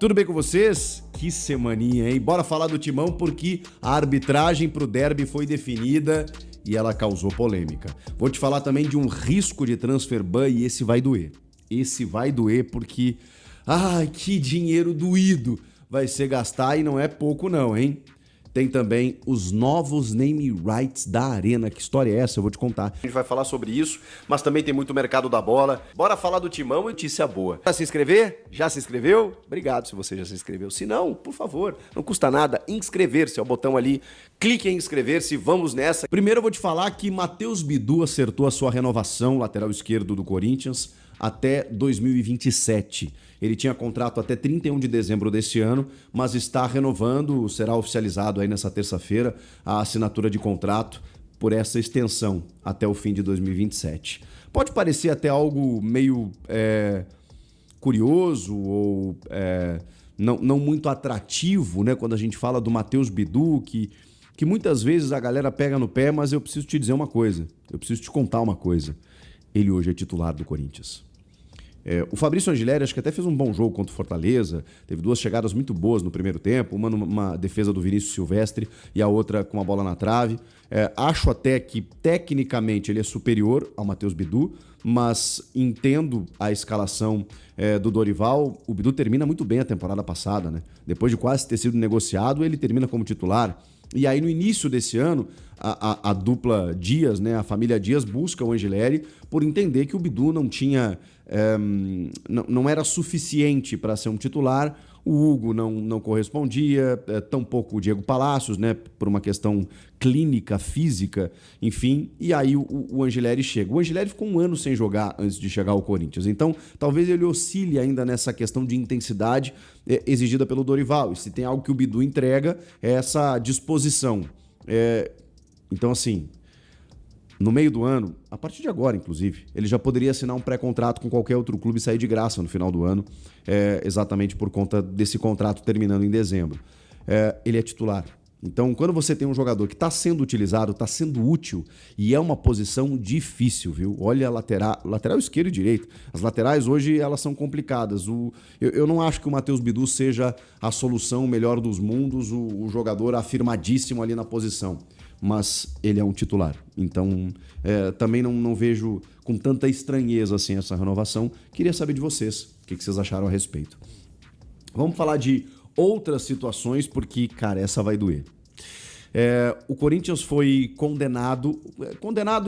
Tudo bem com vocês? Que semaninha, hein? Bora falar do Timão porque a arbitragem pro derby foi definida e ela causou polêmica. Vou te falar também de um risco de transfer ban e esse vai doer. Esse vai doer porque, ai, que dinheiro doído vai ser gastar e não é pouco não, hein? Tem também os novos name rights da Arena. Que história é essa? Eu vou te contar. A gente vai falar sobre isso, mas também tem muito mercado da bola. Bora falar do Timão e notícia boa. Já se inscrever? Já se inscreveu? Obrigado se você já se inscreveu. Se não, por favor, não custa nada inscrever-se. É o botão ali. Clique em inscrever-se, vamos nessa. Primeiro eu vou te falar que Matheus Bidu acertou a sua renovação, lateral esquerdo do Corinthians, até 2027. Ele tinha contrato até 31 de dezembro desse ano, mas está renovando, será oficializado aí nessa terça-feira a assinatura de contrato por essa extensão até o fim de 2027. Pode parecer até algo meio curioso ou não muito atrativo, né, quando a gente fala do Matheus Bidu, que muitas vezes a galera pega no pé, mas eu preciso te dizer uma coisa, eu preciso te contar uma coisa. Ele hoje é titular do Corinthians. O Fabrício Angileri acho que até fez um bom jogo contra o Fortaleza, teve duas chegadas muito boas no primeiro tempo, uma numa defesa do Vinícius Silvestre e a outra com a bola na trave. Acho até que tecnicamente ele é superior ao Matheus Bidu, mas entendo a escalação do Dorival. O Bidu termina muito bem a temporada passada, né? Depois de quase ter sido negociado, ele termina como titular. E aí, no início desse ano, a dupla Dias, né, a família Dias, busca o Angileri por entender que o Bidu não tinha, não era suficiente para ser um titular. O Hugo não correspondia, tampouco o Diego Palacios, né, por uma questão clínica, física, enfim. E aí o Angileri chega. O Angileri ficou um ano sem jogar antes de chegar ao Corinthians. Então, talvez ele oscile ainda nessa questão de intensidade exigida pelo Dorival. E se tem algo que o Bidu entrega, é essa disposição. Então, assim, no meio do ano, a partir de agora, inclusive, ele já poderia assinar um pré-contrato com qualquer outro clube e sair de graça no final do ano, exatamente por conta desse contrato terminando em dezembro. Ele é titular. Então, quando você tem um jogador que está sendo utilizado, está sendo útil, e é uma posição difícil, viu? Olha a lateral esquerdo e direito. As laterais hoje, elas são complicadas. Eu não acho que o Matheus Bidu seja a solução melhor dos mundos, o jogador afirmadíssimo ali na posição. Mas ele é um titular. Então, também não vejo com tanta estranheza assim essa renovação. Queria saber de vocês, o que vocês acharam a respeito. Vamos falar de outras situações, porque, cara, essa vai doer. O Corinthians foi condenado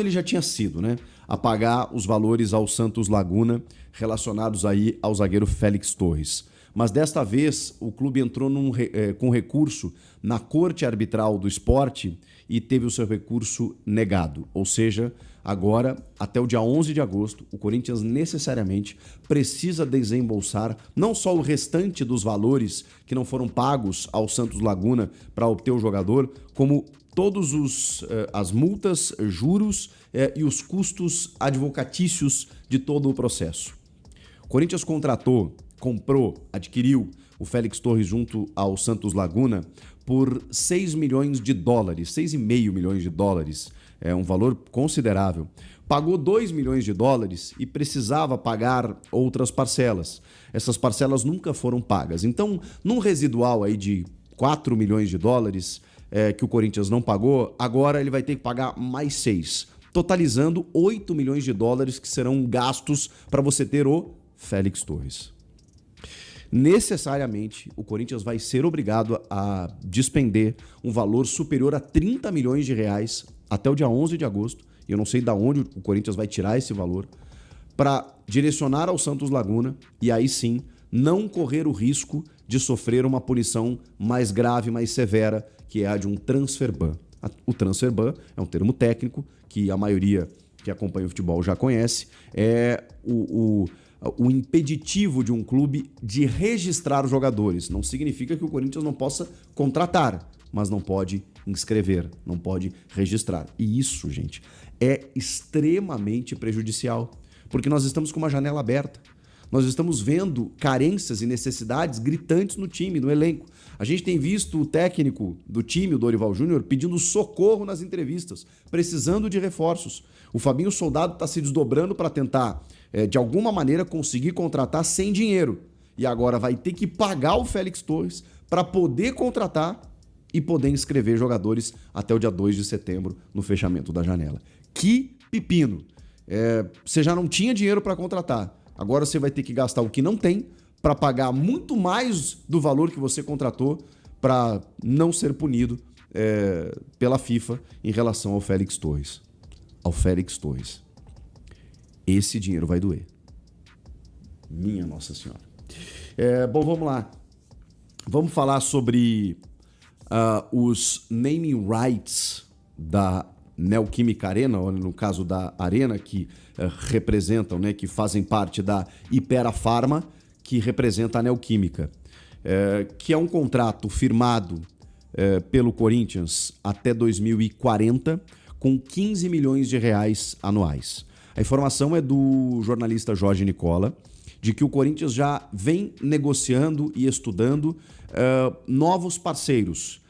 ele já tinha sido, né, a pagar os valores ao Santos Laguna relacionados aí ao zagueiro Félix Torres. Mas desta vez o clube entrou com recurso na Corte Arbitral do Esporte e teve o seu recurso negado. Ou seja, agora, até o dia 11 de agosto, o Corinthians necessariamente precisa desembolsar não só o restante dos valores que não foram pagos ao Santos Laguna para obter o jogador, como todos as multas, juros e os custos advocatícios de todo o processo. O Corinthians comprou, adquiriu o Félix Torres junto ao Santos Laguna por 6 milhões de dólares, 6,5 milhões de dólares, é um valor considerável. Pagou 2 milhões de dólares e precisava pagar outras parcelas. Essas parcelas nunca foram pagas. Então, num residual aí de 4 milhões de dólares que o Corinthians não pagou, agora ele vai ter que pagar mais 6, totalizando 8 milhões de dólares que serão gastos para você ter o Félix Torres. Necessariamente, o Corinthians vai ser obrigado a despender um valor superior a 30 milhões de reais até o dia 11 de agosto, e eu não sei de onde o Corinthians vai tirar esse valor, para direcionar ao Santos Laguna e aí sim não correr o risco de sofrer uma punição mais grave, mais severa, que é a de um transfer ban. O transfer ban é um termo técnico que a maioria que acompanha o futebol já conhece, é o impeditivo de um clube de registrar os jogadores. Não significa que o Corinthians não possa contratar, mas não pode inscrever, não pode registrar. E isso, gente, é extremamente prejudicial, porque nós estamos com uma janela aberta. Nós estamos vendo carências e necessidades gritantes no time, no elenco. A gente tem visto o técnico do time, o Dorival Júnior, pedindo socorro nas entrevistas, precisando de reforços. O Fabinho Soldado está se desdobrando para tentar, de alguma maneira, conseguir contratar sem dinheiro. e agora vai ter que pagar o Félix Torres para poder contratar e poder inscrever jogadores até o dia 2 de setembro no fechamento da janela. Que pepino! Você já não tinha dinheiro para contratar, agora você vai ter que gastar o que não tem para pagar muito mais do valor que você contratou para não ser punido pela FIFA em relação ao Félix Torres. Ao Félix Torres. Esse dinheiro vai doer. Minha Nossa Senhora. Bom, vamos lá. Vamos falar sobre os naming rights da Neoquímica Arena, ou no caso da Arena, que representam, né, que fazem parte da Hypera Pharma, que representa a Neoquímica, que é um contrato firmado pelo Corinthians até 2040, com 15 milhões de reais anuais. A informação é do jornalista Jorge Nicola, de que o Corinthians já vem negociando e estudando novos parceiros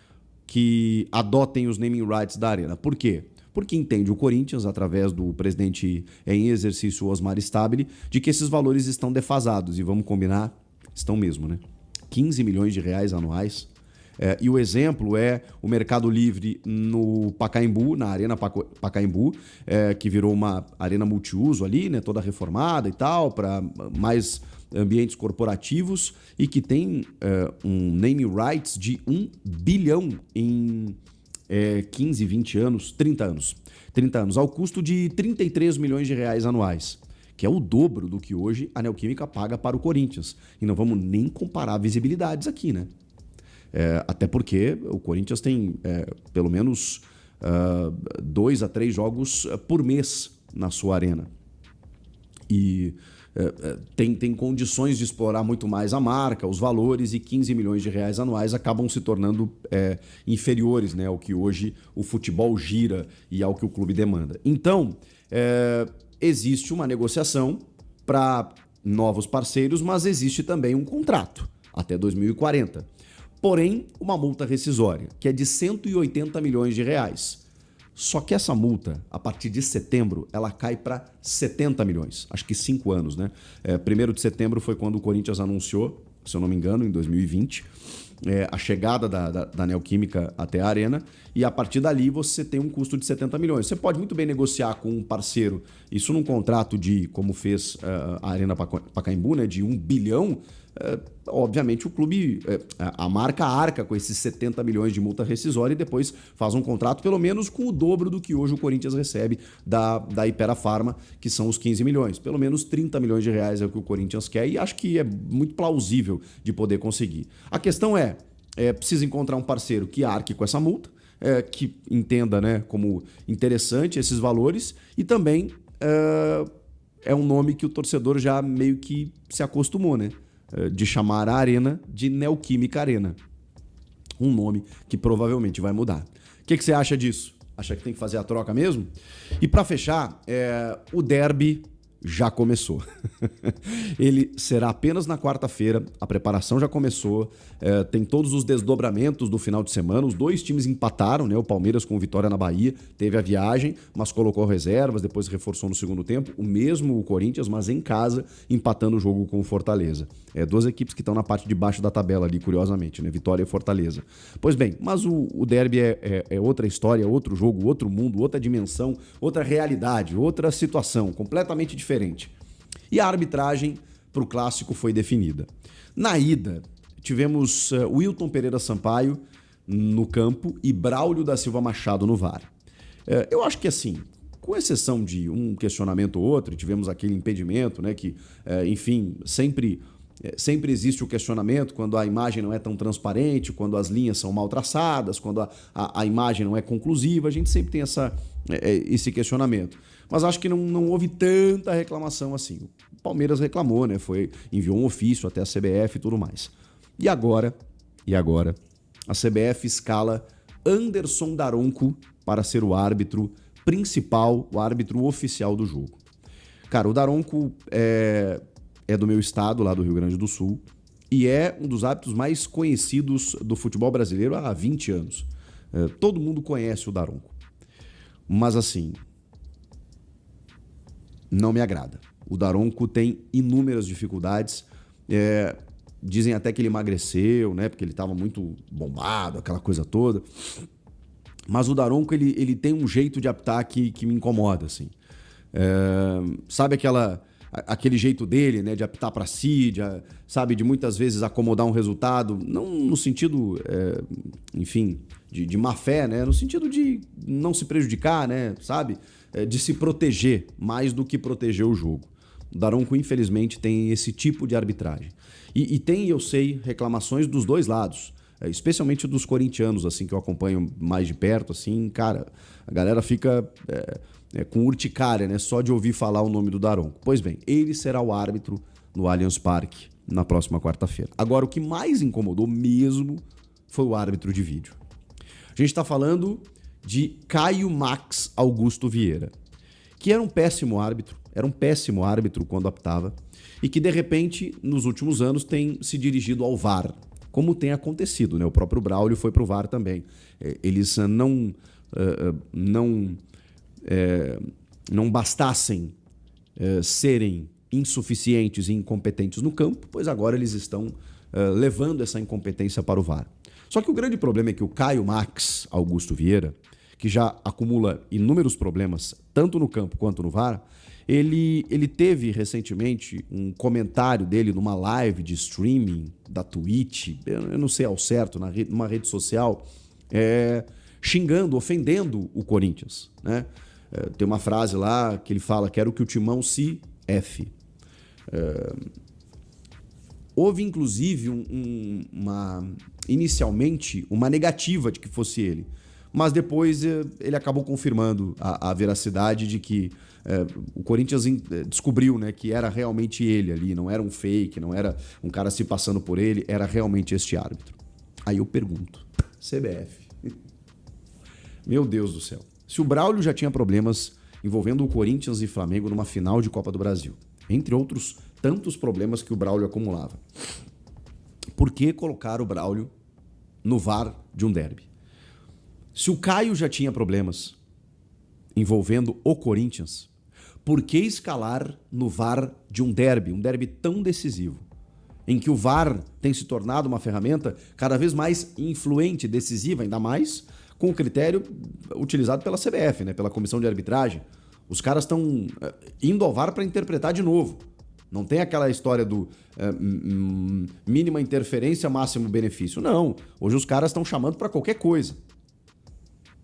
que adotem os naming rights da Arena. Por quê? Porque entende o Corinthians, através do presidente em exercício Osmar Stabile, de que esses valores estão defasados. E vamos combinar, estão mesmo, né? 15 milhões de reais anuais. E o exemplo é o Mercado Livre no Pacaembu, na Arena Pacaembu, que virou uma arena multiuso ali, né, toda reformada e tal, para mais ambientes corporativos, e que tem um name rights de 1 bilhão em 15, 20 anos, 30 anos. 30 anos, ao custo de 33 milhões de reais anuais, que é o dobro do que hoje a Neoquímica paga para o Corinthians. E não vamos nem comparar visibilidades aqui, né? Até porque o Corinthians tem pelo menos 2 a 3 jogos por mês na sua arena. E tem condições de explorar muito mais a marca, os valores, e 15 milhões de reais anuais acabam se tornando inferiores, né, ao que hoje o futebol gira e ao que o clube demanda. Então, existe uma negociação para novos parceiros, mas existe também um contrato até 2040. Porém, uma multa rescisória, que é de 180 milhões de reais. Só que essa multa, a partir de setembro, ela cai para 70 milhões. Acho que 5 anos, né? 1º de setembro foi quando o Corinthians anunciou, se eu não me engano, em 2020, a chegada da Neoquímica até a Arena, e a partir dali você tem um custo de 70 milhões. Você pode muito bem negociar com um parceiro, isso num contrato de, como fez a Arena Pacaembu, né, de 1 bilhão, obviamente o clube, a marca arca com esses 70 milhões de multa rescisória e depois faz um contrato pelo menos com o dobro do que hoje o Corinthians recebe da Hypera Pharma, que são os 15 milhões. Pelo menos 30 milhões de reais é o que o Corinthians quer, e acho que é muito plausível de poder conseguir. A questão precisa encontrar um parceiro que arque com essa multa, que entenda, né, como interessante esses valores, e também é um nome que o torcedor já meio que se acostumou, né? De chamar a Arena de Neoquímica Arena. Um nome que provavelmente vai mudar. O que você acha disso? Acha que tem que fazer a troca mesmo? E para fechar, o derby já começou. Ele será apenas na quarta-feira, a preparação já começou, tem todos os desdobramentos do final de semana, os dois times empataram, né? O Palmeiras com vitória na Bahia, teve a viagem, mas colocou reservas, depois reforçou no segundo tempo, o mesmo o Corinthians, mas em casa, empatando o jogo com o Fortaleza. Duas equipes que estão na parte de baixo da tabela ali, curiosamente, né? Vitória e Fortaleza. Pois bem, mas o derby é outra história, outro jogo, outro mundo, outra dimensão, outra realidade, outra situação, completamente diferente. E a arbitragem para o clássico foi definida. Na ida, tivemos Wilton Pereira Sampaio no campo e Braulio da Silva Machado no VAR. Eu acho que assim, com exceção de um questionamento ou outro, tivemos aquele impedimento, né, que, enfim, sempre existe o questionamento quando a imagem não é tão transparente, quando as linhas são mal traçadas, quando a imagem não é conclusiva, a gente sempre tem esse questionamento. Mas acho que não houve tanta reclamação assim. O Palmeiras reclamou, né? Enviou um ofício até a CBF e tudo mais. E agora, a CBF escala Anderson Daronco para ser o árbitro principal, o árbitro oficial do jogo. Cara, o Daronco é do meu estado, lá do Rio Grande do Sul, e é um dos árbitros mais conhecidos do futebol brasileiro há 20 anos. Todo mundo conhece o Daronco. Mas assim, não me agrada. O Daronco tem inúmeras dificuldades. Dizem até que ele emagreceu, né? Porque ele estava muito bombado, aquela coisa toda. Mas o Daronco, ele tem um jeito de apitar que me incomoda, assim. Sabe aquele jeito dele, né? De apitar para si, sabe? De muitas vezes acomodar um resultado, não no sentido, enfim, de má fé, né? No sentido de não se prejudicar, né? Sabe? De se proteger mais do que proteger o jogo. O Daronco, infelizmente, tem esse tipo de arbitragem. E tem, eu sei, reclamações dos dois lados. Especialmente dos corintianos, assim, que eu acompanho mais de perto, assim, cara, a galera fica com urticária, né, só de ouvir falar o nome do Daronco. Pois bem, ele será o árbitro no Allianz Parque na próxima quarta-feira. Agora, o que mais incomodou mesmo foi o árbitro de vídeo. A gente está falando de Caio Max Augusto Vieira, que era um péssimo árbitro quando apitava, e que, de repente, nos últimos anos, tem se dirigido ao VAR, como tem acontecido, né? O próprio Braulio foi pro VAR também. Eles não bastassem serem insuficientes e incompetentes no campo, pois agora eles estão levando essa incompetência para o VAR. Só que o grande problema é que o Caio Max Augusto Vieira, que já acumula inúmeros problemas, tanto no campo quanto no VAR, ele teve recentemente um comentário dele numa live de streaming da Twitch, eu não sei ao certo, numa rede social, xingando, ofendendo o Corinthians, né? Tem uma frase lá que ele fala: quero que o Timão se F. Houve, inclusive, inicialmente uma negativa de que fosse ele, mas depois ele acabou confirmando a veracidade de que o Corinthians descobriu, né, que era realmente ele ali, não era um fake, não era um cara se passando por ele, era realmente este árbitro. Aí eu pergunto, CBF, meu Deus do céu, se o Braulio já tinha problemas envolvendo o Corinthians e Flamengo numa final de Copa do Brasil, entre outros tantos problemas que o Braulio acumulava, por que colocar o Braulio no VAR de um derby? Se o Caio já tinha problemas envolvendo o Corinthians, por que escalar no VAR de um derby tão decisivo, em que o VAR tem se tornado uma ferramenta cada vez mais influente, decisiva, ainda mais com o critério utilizado pela CBF, né, pela comissão de arbitragem? Os caras estão indo ao VAR para interpretar de novo. Não tem aquela história do mínima interferência, máximo benefício. Não, hoje os caras estão chamando para qualquer coisa.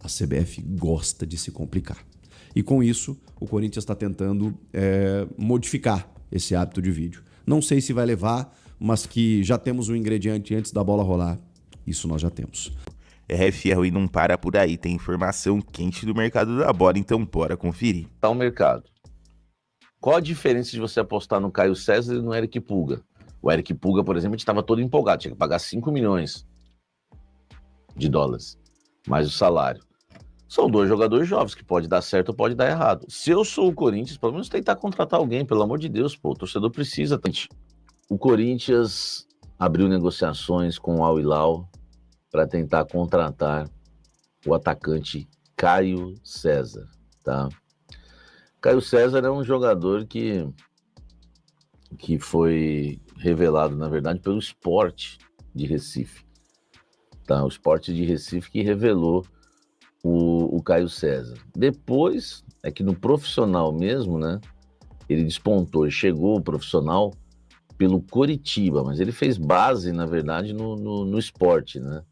A CBF gosta de se complicar. E com isso, o Corinthians está tentando modificar esse hábito de vídeo. Não sei se vai levar, mas que já temos um ingrediente antes da bola rolar. Isso nós já temos. RFR não para por aí, tem informação quente do mercado da bola, então bora conferir. Tá o mercado. Qual a diferença de você apostar no Caio César e no Eric Pulga? O Eric Pulga, por exemplo, a gente estava todo empolgado, tinha que pagar 5 milhões de dólares, mais o salário. São dois jogadores jovens, que pode dar certo ou pode dar errado. Se eu sou o Corinthians, pelo menos tentar contratar alguém, pelo amor de Deus, pô, o torcedor precisa. O Corinthians abriu negociações com o Al Hilal para tentar contratar o atacante Caio César, tá? Caio César é um jogador que foi revelado, na verdade, pelo Sport de Recife, tá? O Sport de Recife que revelou o Caio César. Depois, é que no profissional mesmo, né, ele despontou e chegou o profissional pelo Coritiba, mas ele fez base, na verdade, no Sport, né?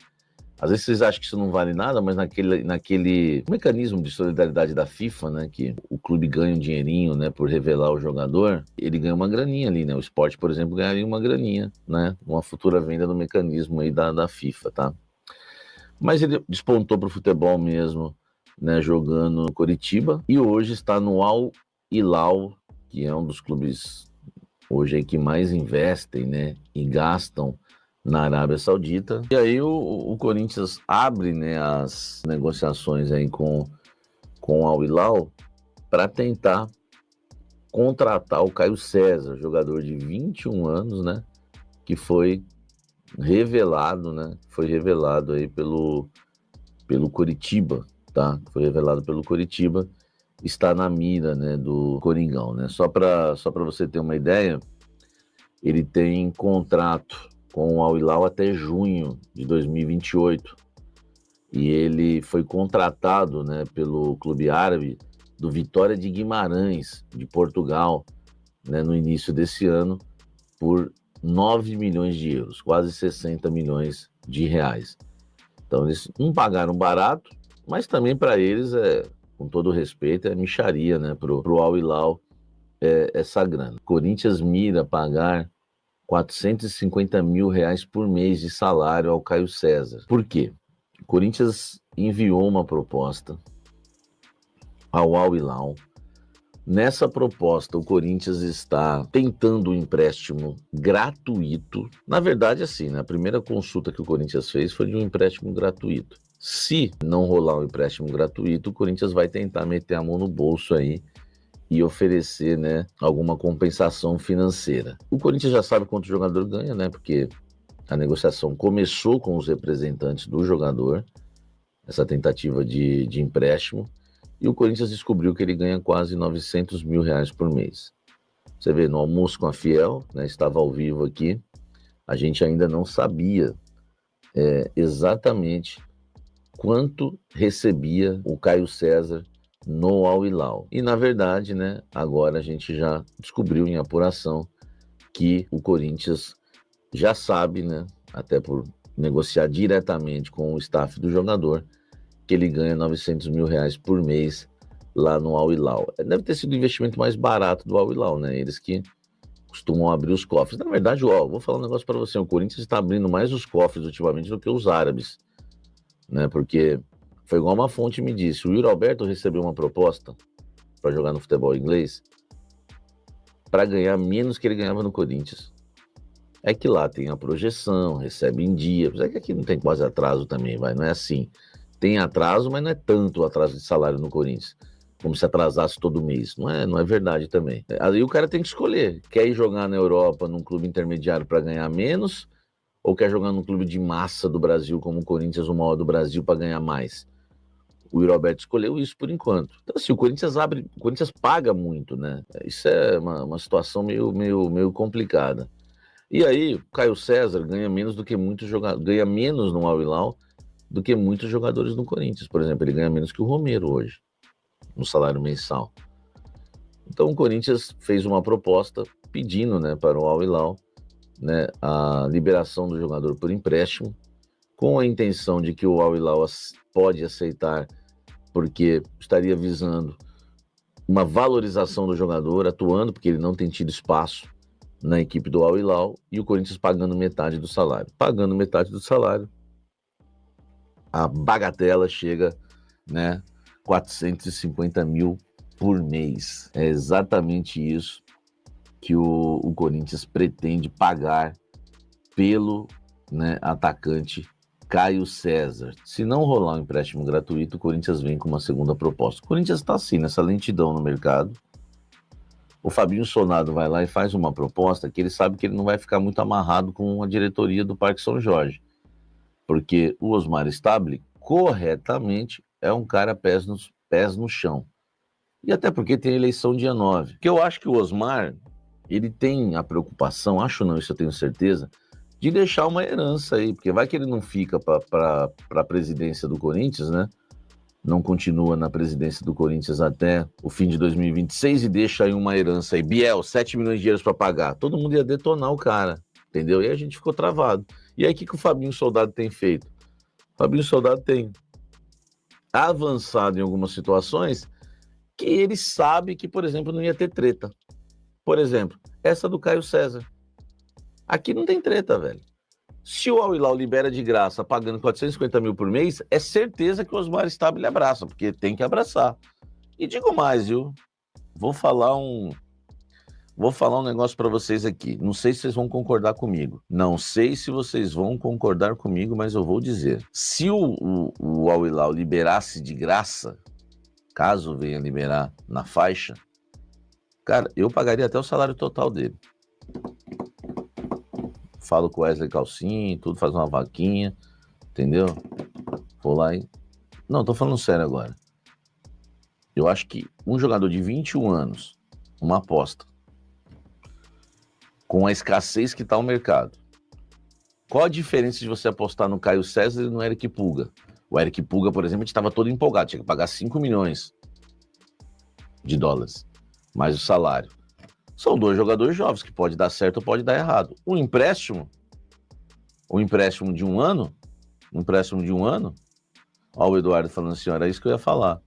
Às vezes vocês acham que isso não vale nada, mas naquele mecanismo de solidariedade da FIFA, né, que o clube ganha um dinheirinho, né, por revelar o jogador, ele ganha uma graninha ali, né? O Sport, por exemplo, ganharia uma graninha, né? Uma futura venda no mecanismo aí da FIFA, tá? Mas ele despontou para o futebol mesmo, né, jogando no Coritiba, e hoje está no Al Hilal, que é um dos clubes hoje aí que mais investem, né, e gastam na Arábia Saudita. E aí o Corinthians abre, né, as negociações aí com o Al Hilal para tentar contratar o Caio César, jogador de 21 anos, né, que foi revelado, né, aí pelo Coritiba, tá? Foi revelado pelo Coritiba, está na mira, né, do Coringão, né? Só para você ter uma ideia, ele tem contrato com o Al Hilal até junho de 2028. E ele foi contratado, né, pelo clube árabe do Vitória de Guimarães, de Portugal, né, no início desse ano, por 9 milhões de euros, quase 60 milhões de reais. Então eles não pagaram barato, mas também para eles, com todo respeito, é mixaria, né, pro Al Hilal essa grana. Corinthians mira pagar 450 mil reais por mês de salário ao Caio César. Por quê? O Corinthians enviou uma proposta ao Al Hilal. Nessa proposta, o Corinthians está tentando um empréstimo gratuito. Na verdade, assim, né, a primeira consulta que o Corinthians fez foi de um empréstimo gratuito. Se não rolar um empréstimo gratuito, o Corinthians vai tentar meter a mão no bolso aí e oferecer, né, alguma compensação financeira. O Corinthians já sabe quanto o jogador ganha, né, porque a negociação começou com os representantes do jogador, essa tentativa de empréstimo, e o Corinthians descobriu que ele ganha quase 900 mil reais por mês. Você vê, no almoço com a Fiel, né, estava ao vivo aqui, a gente ainda não sabia exatamente quanto recebia o Caio César no Al Hilal. E, na verdade, né, agora a gente já descobriu em apuração que o Corinthians já sabe, né, até por negociar diretamente com o staff do jogador, que ele ganha 900 mil reais por mês lá no Al Hilal. Deve ter sido o investimento mais barato do Al Hilal, né? Eles que costumam abrir os cofres. Na verdade, vou falar um negócio para você, o Corinthians está abrindo mais os cofres ultimamente do que os árabes, né? Porque foi igual uma fonte me disse, o Yuri Alberto recebeu uma proposta para jogar no futebol inglês para ganhar menos que ele ganhava no Corinthians. É que lá tem a projeção, recebe em dia, é que aqui não tem quase atraso também, não é assim. Tem atraso, mas não é tanto o atraso de salário no Corinthians, como se atrasasse todo mês. Não é verdade também. Aí o cara tem que escolher. Quer ir jogar na Europa num clube intermediário para ganhar menos, ou quer jogar num clube de massa do Brasil, como o Corinthians, o maior do Brasil, para ganhar mais? O Roberto escolheu isso por enquanto. Então, assim, o Corinthians paga muito, né? Isso é uma situação meio complicada. E aí, o Caio César ganha menos do que muitos jogadores, ganha menos no Al Hilal do que muitos jogadores no Corinthians. Por exemplo, ele ganha menos que o Romero hoje, no salário mensal. Então o Corinthians fez uma proposta pedindo, né, para o Al Hilal, né, a liberação do jogador por empréstimo, com a intenção de que o Al Hilal pode aceitar, porque estaria visando uma valorização do jogador, atuando, porque ele não tem tido espaço na equipe do Al Hilal, e o Corinthians pagando metade do salário. Pagando metade do salário, a bagatela chega, né, 450 mil por mês. É exatamente isso que o Corinthians pretende pagar pelo, né, atacante Caio César. Se não rolar um empréstimo gratuito, o Corinthians vem com uma segunda proposta. O Corinthians está assim, nessa lentidão no mercado. O Fabinho Sonado vai lá e faz uma proposta que ele sabe que ele não vai ficar muito amarrado com a diretoria do Parque São Jorge. Porque o Osmar Stabile, corretamente, é um cara pés no chão. E até porque tem eleição dia 9. Porque eu acho que o Osmar, ele tem a preocupação, acho não, isso eu tenho certeza, de deixar uma herança aí, porque vai que ele não fica para a presidência do Corinthians, né? Não continua na presidência do Corinthians até o fim de 2026 e deixa aí uma herança aí. Biel, 7 milhões de euros para pagar. Todo mundo ia detonar o cara, entendeu? E a gente ficou travado. E aí, o que o Fabinho Soldado tem feito? O Fabinho Soldado tem avançado em algumas situações que ele sabe que, por exemplo, não ia ter treta. Por exemplo, essa do Caio César. Aqui não tem treta, velho. Se o Al Hilal libera de graça pagando 450 mil por mês, é certeza que o Osmar Stabile abraça, porque tem que abraçar. E digo mais, viu? Vou falar um negócio para vocês aqui. Não sei se vocês vão concordar comigo. Não sei se vocês vão concordar comigo, mas eu vou dizer. Se o Al Hilal liberasse de graça, caso venha liberar na faixa, cara, eu pagaria até o salário total dele. Falo com o Wesley Calcinho, tudo, faz uma vaquinha, entendeu? Vou lá e... Não, tô falando sério agora. Eu acho que um jogador de 21 anos, uma aposta, com a escassez que tá o mercado, Qual a diferença de você apostar no Caio César e no Eric Pulga? O Eric Pulga, por exemplo, a gente estava todo empolgado, tinha que pagar 5 milhões de dólares, mais o salário. São 2 jogadores jovens, que pode dar certo ou pode dar errado. Um empréstimo de um ano, ó o Eduardo falando assim, era isso que eu ia falar,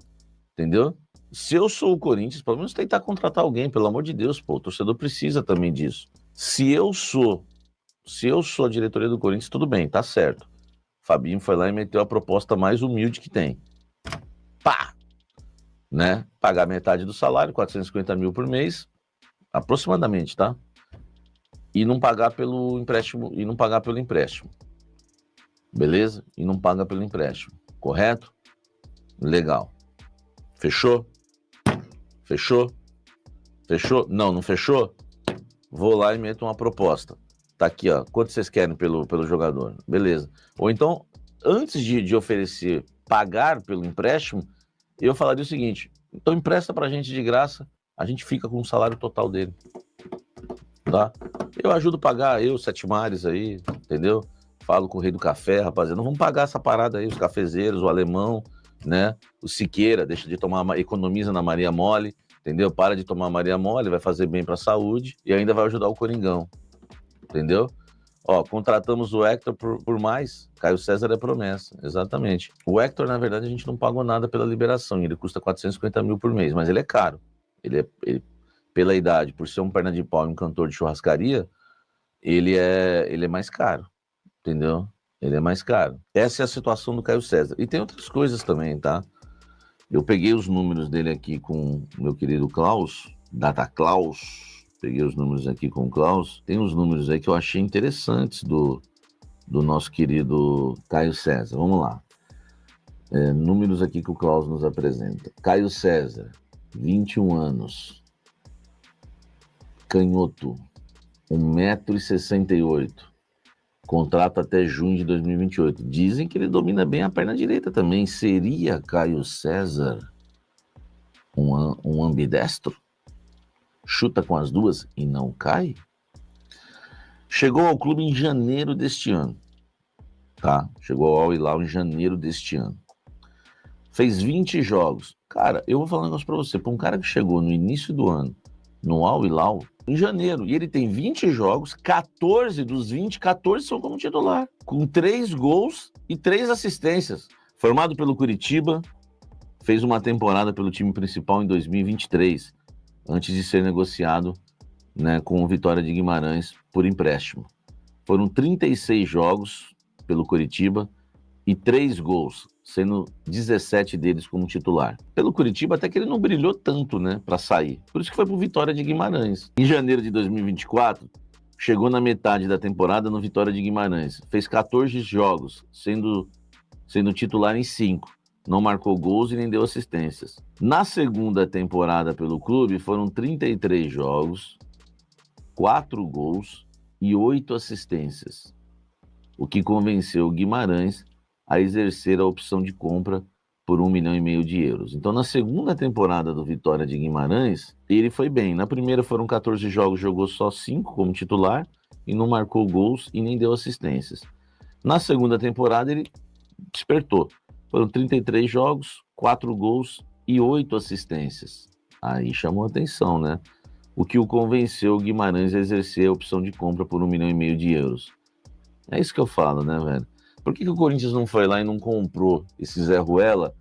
entendeu? Se eu sou o Corinthians, pelo menos tentar contratar alguém, pelo amor de Deus, pô, o torcedor precisa também disso. Se eu sou a diretoria do Corinthians, tudo bem, tá certo. Fabinho foi lá e meteu a proposta mais humilde que tem. Pá! Né? Pagar metade do salário, 450 mil por mês, aproximadamente, tá? E não pagar pelo empréstimo, beleza? E não paga pelo empréstimo, correto? Legal. Fechou? Não fechou? Vou lá e meto uma proposta. Tá aqui, ó. Quanto vocês querem pelo jogador? Beleza. Ou então, antes de oferecer pagar pelo empréstimo, eu falaria o seguinte: então empresta pra gente de graça, a gente fica com o salário total dele. Tá? Eu ajudo a pagar, Sete Mares aí, entendeu? Falo com o Rei do Café, rapaziada. Não vamos pagar essa parada aí, os cafezeiros, o Alemão, né? O Siqueira, deixa de tomar, economiza na Maria Mole, entendeu? Para de tomar Maria Mole, vai fazer bem pra saúde e ainda vai ajudar o Coringão. Entendeu? Ó, contratamos o Hector por mais. Caio César é promessa, exatamente. O Hector, na verdade, a gente não pagou nada pela liberação. Ele custa 450 mil por mês, mas ele é caro. Ele, pela idade, por ser um perna de pau e um cantor de churrascaria, ele é mais caro, entendeu? Ele é mais caro. Essa é a situação do Caio César. E tem outras coisas também, tá? Eu peguei os números dele aqui com o meu querido Klaus, Data Klaus. Peguei os números aqui com o Klaus. Tem uns números aí que eu achei interessantes do nosso querido Caio César. Vamos lá. Números aqui que o Klaus nos apresenta. Caio César, 21 anos. Canhoto, 1,68 m. Contrato até junho de 2028. Dizem que ele domina bem a perna direita também. Seria Caio César um ambidestro? Chuta com as duas e não cai? Chegou ao clube em janeiro deste ano, tá? Chegou ao Al Hilal em janeiro deste ano. Fez 20 jogos. Cara, eu vou falar um negócio pra você. Pra um cara que chegou no início do ano, no Al Hilal, em janeiro, e ele tem 20 jogos, 14 dos 20, 14 são como titular, com 3 gols e 3 assistências. Formado pelo Curitiba, fez uma temporada pelo time principal em 2023, antes de ser negociado, né, com o Vitória de Guimarães por empréstimo. Foram 36 jogos pelo Curitiba e 3 gols, sendo 17 deles como titular. Pelo Curitiba até que ele não brilhou tanto, né, para sair. Por isso que foi pro Vitória de Guimarães. Em janeiro de 2024, chegou na metade da temporada no Vitória de Guimarães. Fez 14 jogos, sendo titular em 5. Não marcou gols e nem deu assistências. Na segunda temporada pelo clube, foram 33 jogos, 4 gols e 8 assistências, o que convenceu o Guimarães a exercer a opção de compra por 1,5 milhão de euros. Então, na segunda temporada do Vitória de Guimarães, ele foi bem. Na primeira foram 14 jogos, jogou só 5 como titular e não marcou gols e nem deu assistências. Na segunda temporada, ele despertou. Foram 33 jogos, 4 gols e 8 assistências. Aí chamou atenção, né? O que o convenceu o Guimarães a exercer a opção de compra por 1,5 milhão de euros. É isso que eu falo, né, velho? Por que o Corinthians não foi lá e não comprou esse Zé Ruela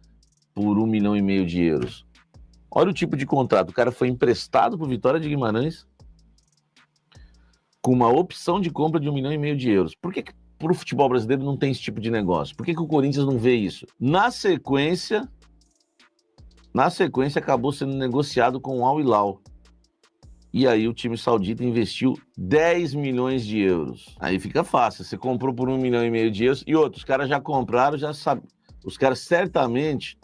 por 1,5 milhão de euros? Olha o tipo de contrato. O cara foi emprestado por Vitória de Guimarães com uma opção de compra de 1,5 milhão de euros. Por que pro futebol brasileiro não tem esse tipo de negócio? Por que o Corinthians não vê isso? Na sequência acabou sendo negociado com o Al Hilal. E aí o time saudita investiu 10 milhões de euros. Aí fica fácil, você comprou por 1,5 milhão de euros e outros, os caras já compraram, já sabem. Os caras certamente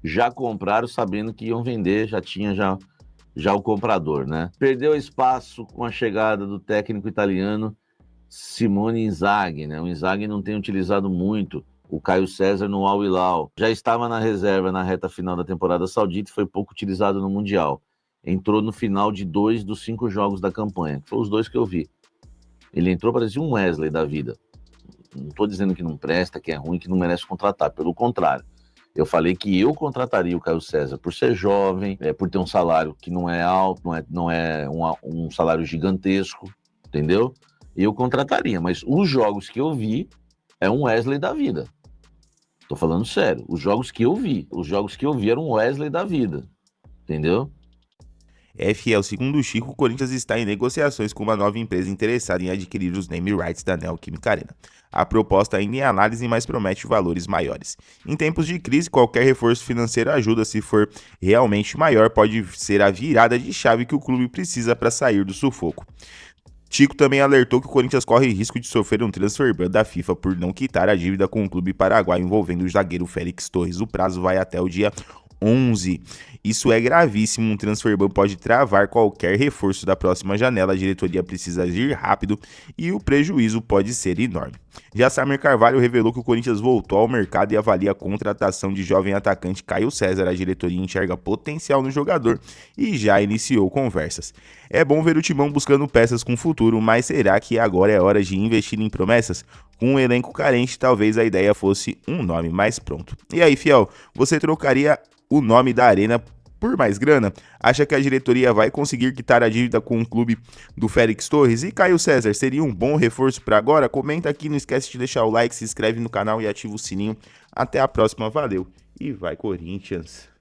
já compraram sabendo que iam vender, já tinha já o comprador, né? Perdeu espaço com a chegada do técnico italiano Simone Inzaghi, né? O Inzaghi não tem utilizado muito o Caio César no Al Hilal. Já estava na reserva na reta final da temporada saudita e foi pouco utilizado no Mundial. Entrou no final de 2 dos 5 jogos da campanha, que foram os 2 que eu vi. Ele entrou, parecia um Wesley da vida. Não estou dizendo que não presta, que é ruim, que não merece contratar. Pelo contrário. Eu falei que eu contrataria o Caio César por ser jovem, por ter um salário que não é alto, não é um salário gigantesco, entendeu? Eu contrataria, mas os jogos que eu vi é um Wesley da vida. Tô falando sério. Os jogos que eu vi eram um Wesley da vida, entendeu? Fiel, segundo o Chico, o Corinthians está em negociações com uma nova empresa interessada em adquirir os name rights da Neoquímica Arena. A proposta ainda em análise, mas promete valores maiores. Em tempos de crise, qualquer reforço financeiro ajuda. Se for realmente maior, pode ser a virada de chave que o clube precisa para sair do sufoco. Chico também alertou que o Corinthians corre risco de sofrer um transfer ban da FIFA por não quitar a dívida com o clube paraguaio envolvendo o zagueiro Félix Torres. O prazo vai até o dia 11. Isso é gravíssimo, um transfer ban pode travar qualquer reforço da próxima janela, a diretoria precisa agir rápido e o prejuízo pode ser enorme. Já Samir Carvalho revelou que o Corinthians voltou ao mercado e avalia a contratação de jovem atacante Caio César. A diretoria enxerga potencial no jogador e já iniciou conversas. É bom ver o Timão buscando peças com futuro, mas será que agora é hora de investir em promessas? Com um elenco carente, talvez a ideia fosse um nome mais pronto. E aí, Fiel, você trocaria o nome da Arena por mais grana? Acha que a diretoria vai conseguir quitar a dívida com o clube do Félix Torres? E Caio César seria um bom reforço para agora? Comenta aqui, não esquece de deixar o like, se inscreve no canal e ativa o sininho. Até a próxima, valeu e vai Corinthians!